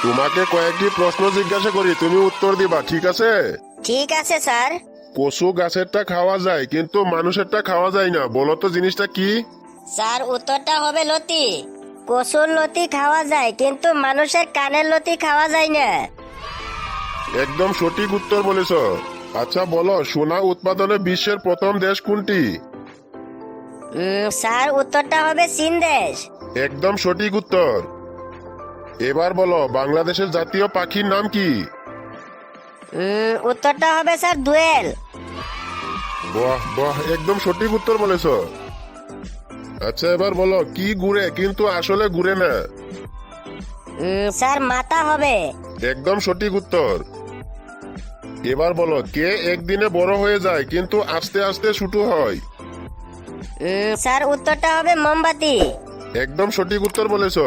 তোমাকে কয়েকটি প্রশ্ন জিজ্ঞাসা করি, তুমি উত্তর দিবা, ঠিক আছে? ঠিক আছে স্যার। কচু গাছেরটা খাওয়া যায় কিন্তু মানুষেরটা খাওয়া যায় না, বলো তো জিনিসটা কি? স্যার উত্তরটা হবে লতি। কচুর লতি খাওয়া যায় কিন্তু মানুষের কানের লতি খাওয়া যায় না। একদম সঠিক উত্তর বলেছ। আচ্ছা বলো, সোনা উৎপাদনে বিশ্বের প্রথম দেশ কোনটি? স্যার উত্তরটা হবে চীন দেশ। একদম সঠিক উত্তর। এবার বলো, বাংলাদেশের জাতীয় পাখির নাম কি? উত্তরটা হবে স্যার দোয়েল। বাহ বাহ, একদম সঠিক উত্তর বলেছ। আচ্ছা এবার বলো, কি ঘুরে কিন্তু আসলে ঘুরে না? স্যার মাথা হবে। একদম সঠিক উত্তর। এবার বলো, কে একদিনে বড় হয়ে যায় কিন্তু আস্তে আস্তে ছোট হয়? স্যার উত্তরটা হবে মোমবাতি। একদম সঠিক উত্তর বলেছ।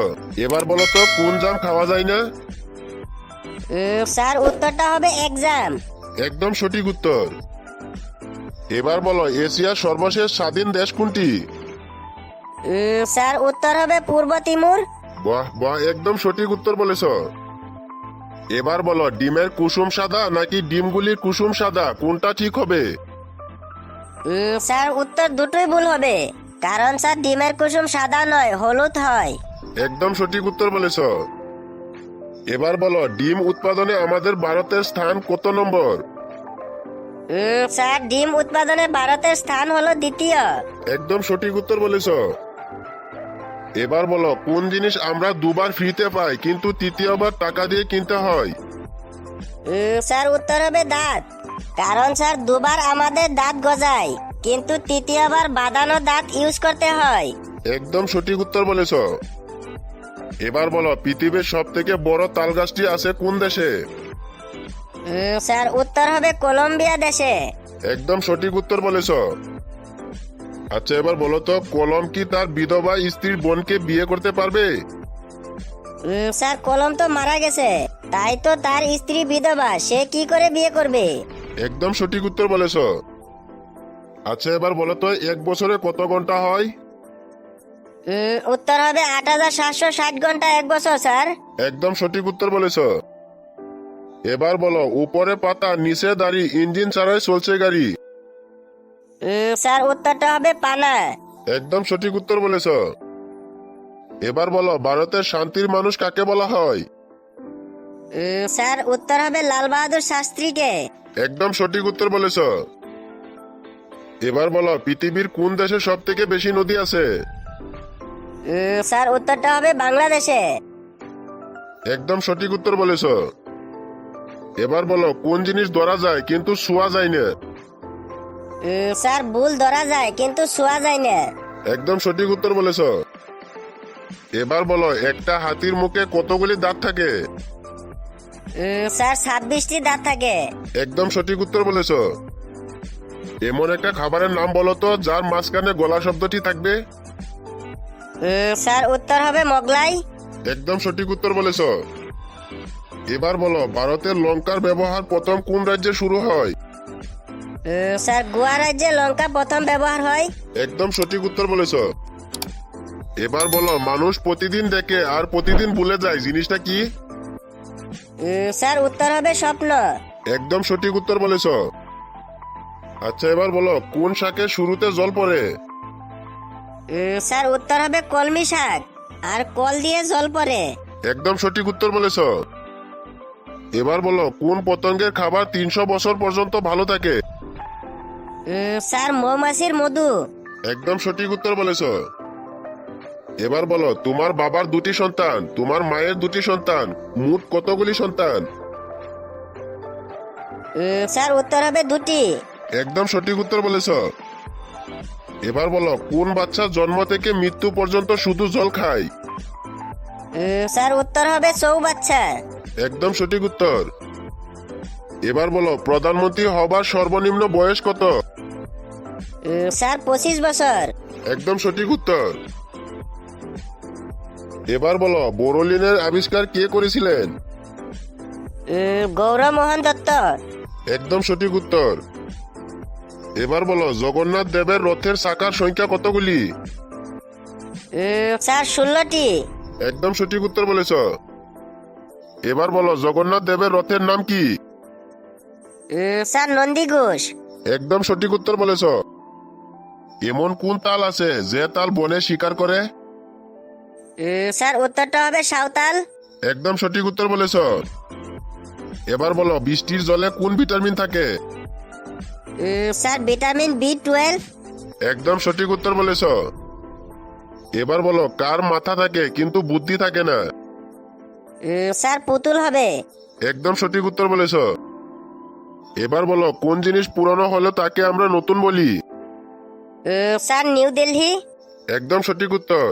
এবার বলো তো, কোন জাম খাওয়া যায় না? স্যার উত্তরটা হবে এক্সাম। একদম সঠিক উত্তর। এবার বলো, এশিয়ার সর্বশেষ স্বাধীন দেশ কোনটি? স্যার উত্তর হবে পূর্ব তিমুর। বাহ বাহ, একদম সঠিক উত্তর বলেছ। এবার বলো, ডিমের কুসুম সাদা নাকি ডিমগুলির কুসুম সাদা, কোনটা ঠিক হবে? স্যার উত্তর দুটোই ভুল হবে, কারণ স্যার ডিমের কুসুম সাদা নয়, হলুদ হয়। একদম সঠিক উত্তর বলেছ। এবার বলো, ডিম উৎপাদনে আমাদের ভারতের স্থান কত নম্বর? স্যার ডিম উৎপাদনে ভারতের স্থান হলো দ্বিতীয়। একদম সঠিক উত্তর বলেছ। এবার বলো, কোন জিনিস আমরা দুবার ফ্রিতে পাই কিন্তু তৃতীয়বার টাকা দিয়ে কিনতে হয়? স্যার উত্তর হবে দাঁত, কারণ স্যার দুবার আমাদের দাঁত গজায় কিন্তু তৃতীয়বার বাঁধানো দাঁত ইউজ করতে হয়। একদম সঠিক উত্তর বলেছ। এবার বলো, পৃথিবীর সব থেকে বড় তাল গাছটি আছে কোন দেশে? স্যার উত্তর হবে কলম্বিয়া দেশে। একদম সঠিক উত্তর বলেছ। আচ্ছা এবার বলো তো, কলম কি তার বিধবা স্ত্রীর বোনকে বিয়ে করতে পারবে? স্যার কলম তো মারা গেছে, তাই তো তার স্ত্রী বিধবা, সে কি করে বিয়ে করবে? একদম সঠিক উত্তর বলেছ। আচ্ছা এবার বলো তো, এক বছরে কত ঘন্টা হয়? উত্তর হবে ৮৭৬০ ঘন্টা এক বছর স্যার। একদম সঠিক উত্তর বলেছ। এবার বলো, উপরে পাতা নিচে দাড়ি, ইঞ্জিন ছাড়াই চলছে গাড়ি। স্যার উত্তরটা হবে পানা। একদম সঠিক উত্তর বলেছ। এবার বলো, ভারতের শান্তির মানুষ কাকে বলা হয়? স্যার উত্তর হবে লাল বাহাদুর শাস্ত্রীকে। একদম সঠিক উত্তর বলেছ। এবার বলো, পৃথিবীর কোন দেশে সব থেকে বেশি নদী আছে? স্যার উত্তরটা হবে বাংলাদেশে। একদম সঠিক উত্তর বলেছ। এবার বলো, কোন জিনিস ধরা যায় কিন্তু ছোঁয়া যায় না? স্যার ভুল ধরা যায় কিন্তু ছোঁয়া যায় না। একদম সঠিক উত্তর বলেছ। এবার বলো, একটা হাতির মুখে কতগুলি দাঁত থাকে? স্যার ২৬টি দাঁত থাকে। একদম সঠিক উত্তর বলেছ। এমন একটা খাবারের নাম বলো তো যার মাঝখানে গলা শব্দটি থাকবে? স্যার উত্তর হবে মোগলাই। একদম সঠিক উত্তর বলেছ। এবার বলো, ভারতের লঙ্কার ব্যবহার প্রথম কোন রাজ্যে শুরু হয়? স্যার গোয়া রাজ্যে লঙ্কা প্রথম ব্যবহার হয়। একদম সঠিক উত্তর বলেছ। এবার বলো, মানুষ প্রতিদিন দেখে আর প্রতিদিন ভুলে যায়, জিনিসটা কি? স্যার উত্তর হবে স্বপ্ন। একদম সঠিক উত্তর বলেছ। আচ্ছা এবার বলো, কোন শাকে শুরুতে জল পড়ে? স্যার উত্তর হবে কলমি শাক, আর কল দিয়ে জল পড়ে। একদম সঠিক উত্তর বলেছ। এবার বলো, কোন পতঙ্গের খাবার ৩০০ বছর পর্যন্ত ভালো থাকে? স্যার মৌমাছির মধু। একদম সঠিক উত্তর বলেছ। এবার বলো, তোমার বাবার দুটি সন্তান, তোমার মায়ের দুটি সন্তান, মোট কতগুলি সন্তান? স্যার উত্তর হবে দুটি। একদম সঠিক উত্তর বলেছ। এবার বলো, কোন বাচ্চা জন্ম থেকে মৃত্যু পর্যন্ত শুধু জল খায়? স্যার উত্তর হবে চৌবাচ্চা। একদম সঠিক উত্তর। এবার বলো, প্রধানমন্ত্রী হবার সর্বনিম্ন বয়স কত? স্যার ২৫ বছর। একদম সঠিক উত্তর। এবার বলো, বোরোলিনের আবিষ্কার কে করেছিলেন? গৌরমোহন দত্ত। একদম সঠিক উত্তর। এবার বলো, জগন্নাথ দেবের রথের চাকার সংখ্যা কতগুলি? স্যার ১৬টি। একদম সঠিক উত্তর বলেছ। এবার বলো জগন্নাথ দেবের রথের নাম কি? স্যার নন্দী ঘোষ। একদম সঠিক উত্তর বলেছ। এমন কোন তাল আছে যে তাল বনে শিকার করে? স্যার উত্তরটা হবে সাঁওতাল। একদম সঠিক উত্তর বলেছ। এবার বলো বৃষ্টির জলে কোন ভিটামিন থাকে? Sir vitamin B12। একদম সঠিক উত্তর বলেছ। এবার বলো কার মাথা থাকে কিন্তু বুদ্ধি থাকে না? স্যার পুতুল হবে। একদম সঠিক উত্তর বলেছ। এবার বলো কোন জিনিস পুরনো হলে তাকে আমরা নতুন বলি? Sir new Delhi. একদম সঠিক উত্তর।